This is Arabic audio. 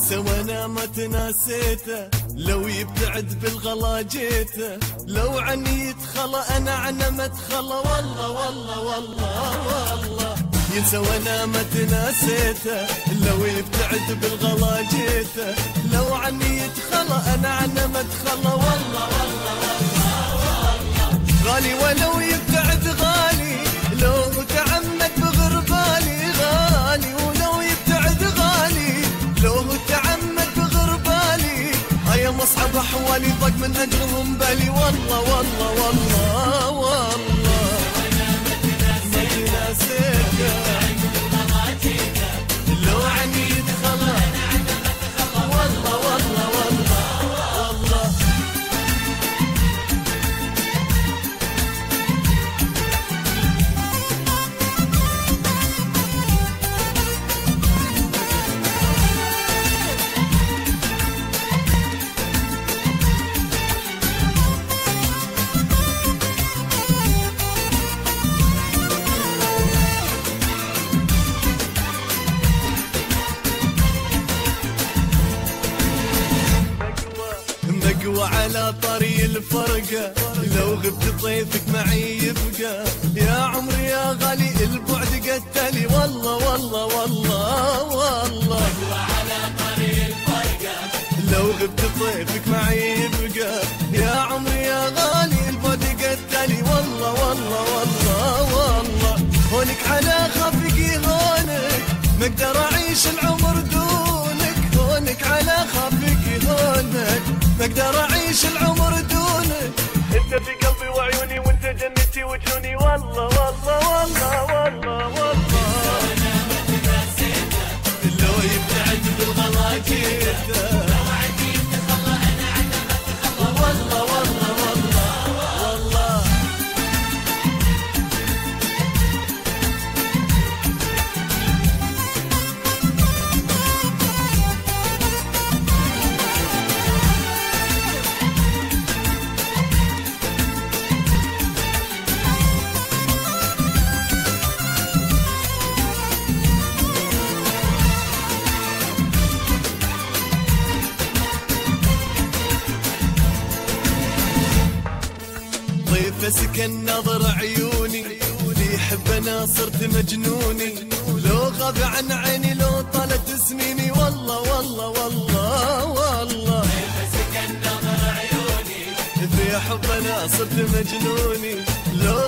سوانا ما تناسيته، لو يبتعد بالغلا جيته، لو عني يتخلى انا عنه ما اتخلى، والله والله والله والله. ينسى وانا ما تناسيته، لو يبتعد بالغلا جيته، لو عني يتخلى انا عنه ما اتخلى، والله والله والله. غالي ولو يبتعد غالي، لو تعمد بغربالي، غالي ولو يبتعد غالي، لو تعمد بغربالي، هيا مصعب احوالي ضاق من اجرهم بالي، والله والله والله والله. ما تناسيته لو عني يتخلى، والله والله والله والله. مقوى على طري الفرقة، لو غبت طيفك معي يبقى، يا عمري يا غالي البعد قتلي، والله والله والله والله. مقوى على طري الفرقة، لو غبت طيفك معي يبقى، يا عمري يا غالي البعد قتلي، والله والله والله والله. هونك على خافقي هونك، ما اقدر اعيش العمر دونك، هونك على خافقي هونك، ما اقدر اعيش العمر دونك. انت في قلبي وعيوني، وانت جنتي وجنوني، والله والله والله والله والله. لو يبتعد بالغلا جيته، لو عني يتخلى انا عنه ما اتخلى، والله والله والله والله. طيف سكن نظر عيوني، اللي يحب انا صرت مجنوني، لو غاب عن عيني لو طالت سنيني، والله والله والله والله. طيف سكن نظر عيوني، في حب انا صرت مجنوني، لو